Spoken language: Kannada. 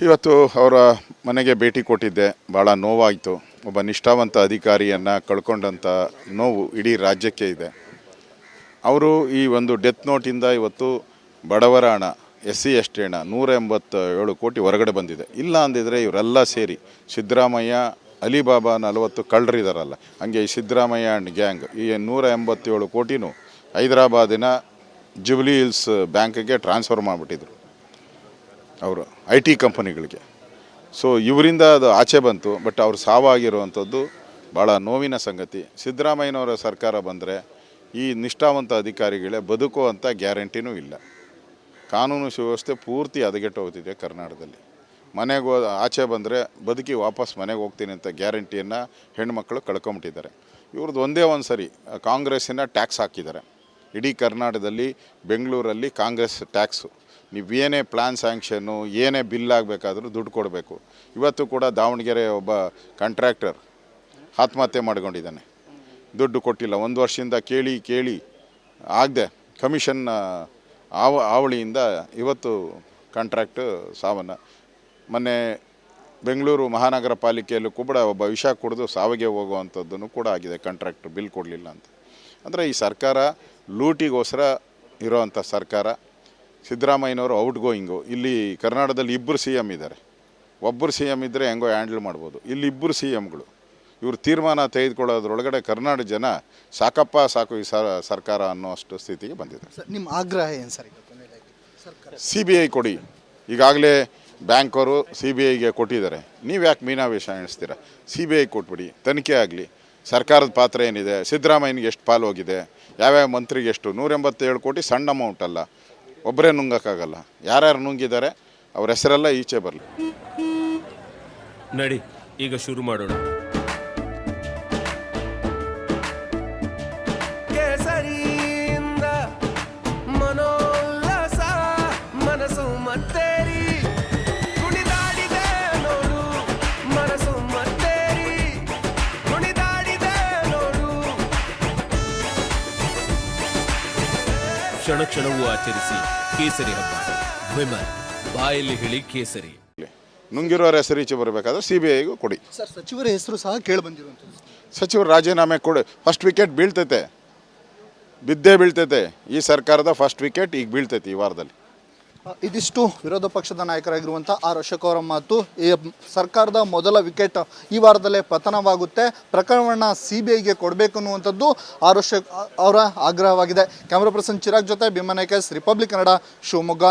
ಇವತ್ತು ಅವರ ಮನೆಗೆ ಭೇಟಿ ಕೊಟ್ಟಿದ್ದೆ. ಭಾಳ ನೋವಾಯಿತು. ಒಬ್ಬ ನಿಷ್ಠಾವಂತ ಅಧಿಕಾರಿಯನ್ನು ಕಳ್ಕೊಂಡಂಥ ನೋವು ಇಡೀ ರಾಜ್ಯಕ್ಕೆ ಇದೆ. ಅವರು ಈ ಒಂದು ಡೆತ್ ನೋಟಿಂದ ಇವತ್ತು ಬಡವರ ಹಣ, SC ST ಹಣ 187 ಕೋಟಿ ಹೊರಗಡೆ ಬಂದಿದೆ. ಇಲ್ಲ ಅಂದಿದ್ರೆ ಇವರೆಲ್ಲ ಸೇರಿ ಸಿದ್ದರಾಮಯ್ಯ, ಅಲಿಬಾಬಾ 40 ಕಳ್ಳರಿದಾರಲ್ಲ, ಹಂಗೆ ಈ ಸಿದ್ದರಾಮಯ್ಯ ಆ್ಯಂಡ್ ಗ್ಯಾಂಗ್ ಈ 187 ಕೋಟಿನೂ ಹೈದರಾಬಾದಿನ ಜುಬ್ಲಿ ಹಿಲ್ಸ್ ಬ್ಯಾಂಕಿಗೆ ಟ್ರಾನ್ಸ್ಫರ್ ಮಾಡಿಬಿಟ್ಟಿದ್ರು ಅವರು IT ಕಂಪನಿಗಳಿಗೆ. ಸೊ ಇವರಿಂದ ಅದು ಆಚೆ ಬಂತು. ಬಟ್ ಅವ್ರು ಸಾವಾಗಿರುವಂಥದ್ದು ಭಾಳ ನೋವಿನ ಸಂಗತಿ. ಸಿದ್ದರಾಮಯ್ಯನವರ ಸರ್ಕಾರ ಬಂದರೆ ಈ ನಿಷ್ಠಾವಂತ ಅಧಿಕಾರಿಗಳೇ ಬದುಕುವಂಥ ಗ್ಯಾರಂಟಿನೂ ಇಲ್ಲ. ಕಾನೂನು ಸುವ್ಯವಸ್ಥೆ ಪೂರ್ತಿ ಹದಗೆಟ್ಟು ಹೋಗ್ತಿದೆ ಕರ್ನಾಟಕದಲ್ಲಿ. ಮನೆಗೆ ಆಚೆ ಬಂದರೆ ಬದುಕಿ ವಾಪಸ್ ಮನೆಗೆ ಹೋಗ್ತೀನಿ ಅಂತ ಗ್ಯಾರಂಟಿಯನ್ನು ಹೆಣ್ಮಕ್ಳು ಕಳ್ಕೊಂಬಿಟ್ಟಿದ್ದಾರೆ. ಇವ್ರದ್ದು ಒಂದೇ ಒಂದು ಸರಿ ಕಾಂಗ್ರೆಸ್ಸಿನ ಟ್ಯಾಕ್ಸ್ ಹಾಕಿದ್ದಾರೆ. ಇಡೀ ಕರ್ನಾಟಕದಲ್ಲಿ ಬೆಂಗಳೂರಲ್ಲಿ ಕಾಂಗ್ರೆಸ್ ಟ್ಯಾಕ್ಸು. ನೀವು ಏನೇ ಪ್ಲ್ಯಾನ್ ಸ್ಯಾಂಕ್ಷನ್ನು, ಏನೇ ಬಿಲ್ ಆಗಬೇಕಾದ್ರೂ ದುಡ್ಡು ಕೊಡಬೇಕು. ಇವತ್ತು ಕೂಡ ದಾವಣಗೆರೆ ಒಬ್ಬ ಕಾಂಟ್ರಾಕ್ಟರ್ ಆತ್ಮಹತ್ಯೆ ಮಾಡ್ಕೊಂಡಿದ್ದಾನೆ. ದುಡ್ಡು ಕೊಟ್ಟಿಲ್ಲ. 1 ವರ್ಷದಿಂದ ಕೇಳಿ ಆಗದೆ ಕಮಿಷನ್ ಆವಳಿಯಿಂದ ಇವತ್ತು ಕಾಂಟ್ರಾಕ್ಟ್ ಸಾವನ್ನು. ಮೊನ್ನೆ ಬೆಂಗಳೂರು ಮಹಾನಗರ ಪಾಲಿಕೆಯಲ್ಲೂ ಕೂಡ ಒಬ್ಬ ವಿಷ ಕುಡಿದು ಸಾವಿಗೆ ಹೋಗುವಂಥದ್ದನ್ನು ಕೂಡ ಆಗಿದೆ, ಕಾಂಟ್ರಾಕ್ಟರ್ ಬಿಲ್ ಕೊಡಲಿಲ್ಲ ಅಂತ. ಅಂದರೆ ಈ ಸರ್ಕಾರ ಲೂಟಿಗೋಸ್ಕರ ಇರೋವಂಥ ಸರ್ಕಾರ. ಸಿದ್ದರಾಮಯ್ಯನವರು ಔಟ್ ಗೋಯಿಂಗು. ಇಲ್ಲಿ ಕರ್ನಾಟಕದಲ್ಲಿ 2 CM ಇದ್ದಾರೆ. ಒಬ್ಬರು CM ಇದ್ದರೆ ಹೆಂಗೋ ಹ್ಯಾಂಡಲ್ ಮಾಡ್ಬೋದು. ಇಲ್ಲಿ 2 CMಗಳು. ಇವರು ತೀರ್ಮಾನ ತೆಗೆದುಕೊಳ್ಳೋದ್ರೊಳಗಡೆ ಕರ್ನಾಟಕ ಜನ ಸಾಕಪ್ಪ ಸಾಕು ಈ ಸರ್ಕಾರ ಅನ್ನೋಷ್ಟು ಸ್ಥಿತಿಗೆ ಬಂದಿದೆ. ನಿಮ್ಮ ಆಗ್ರಹ ಏನು ಸರ್? CBI ಕೊಡಿ. ಈಗಾಗಲೇ ಬ್ಯಾಂಕವರು CBIಗೆ ಕೊಟ್ಟಿದ್ದಾರೆ. ನೀವು ಯಾಕೆ ಮೀನಾವೇಶ ಎಣಿಸ್ತೀರಾ? CBI ಕೊಟ್ಬಿಡಿ, ತನಿಖೆ ಆಗಲಿ. ಸರ್ಕಾರದ ಪಾತ್ರ ಏನಿದೆ, ಸಿದ್ದರಾಮಯ್ಯನಿಗೆ ಎಷ್ಟು ಪಾಲು ಹೋಗಿದೆ, ಯಾವ್ಯಾವ ಮಂತ್ರಿಗೆ ಎಷ್ಟು. 187 ಕೋಟಿ ಸಣ್ಣ ಅಮೌಂಟ್ ಅಲ್ಲ, ಒಬ್ಬರೇ ನುಂಗಕ್ಕಾಗಲ್ಲ. ಯಾರ್ಯಾರು ನುಂಗಿದ್ದಾರೆ ಅವ್ರ ಹೆಸರೆಲ್ಲ ಈಚೆ ಬರಲಿ. ನಡಿ ಈಗ ಶುರು ಮಾಡೋಣ. ಕೇಸರಿಯಿಂದ ಮನೋಲ್ಲಾಸ ಮನಸ್ಸು ಮತ್ತೇರಿ ಕುಣಿದಾಡಿದೆ ನೋಡು, ಮನಸ್ಸು ಮತ್ತೇರಿ ಕುಣಿದಾಡಿದೆ ನೋಡು. ಕ್ಷಣ ಕ್ಷಣವೂ ಆಚರಿಸಿ ಕೇಸರಿ ಹಬ್ಬ. ವಿಮಲ್ ಬಾಯಲ್ಲಿ ಹೇಳಿ ಕೇಸರಿ. ನುಂಗಿರೋರ ಹೆಸರು ಈಚೆ ಬರಬೇಕಾದ್ರೆ CBIಗೂ ಕೊಡಿ. ಸರ್, ಸಚಿವರ ಹೆಸರು ಸಹ ಕೇಳಿ ಬಂದಿರುವಂಥದ್ದು. ಸಚಿವರು ರಾಜೀನಾಮೆ ಕೊಡಿ. ಫಸ್ಟ್ ವಿಕೆಟ್ ಬೀಳ್ತೈತೆ, ಬಿದ್ದೇ ಬೀಳ್ತೈತೆ. ಈ ಸರ್ಕಾರದ ಫಸ್ಟ್ ವಿಕೆಟ್ ಈಗ ಬೀಳ್ತೈತೆ ಈ ವಾರದಲ್ಲಿ. ಇದಿಷ್ಟು ವಿರೋಧ ಪಕ್ಷದ ನಾಯಕರಾಗಿರುವಂಥ ಆರ್ ಅಶೋಕ್ ಅವರ ಮಾತು. ಈ ಸರ್ಕಾರದ ಮೊದಲ ವಿಕೆಟ್ ಈ ವಾರದಲ್ಲೇ ಪತನವಾಗುತ್ತೆ, ಪ್ರಕರಣ CBIಗೆ ಕೊಡಬೇಕು ಅನ್ನುವಂಥದ್ದು ಆರ್ ಅಶೋಕ್ ಅವರ ಆಗ್ರಹವಾಗಿದೆ. ಕ್ಯಾಮ್ರಾ ಪರ್ಸನ್ ಚಿರಾಗ್ ಜೊತೆ ಭೀಮಾ ನಾಯ್ಕ, ರಿಪಬ್ಲಿಕ್ ಕನ್ನಡ, ಶಿವಮೊಗ್ಗ.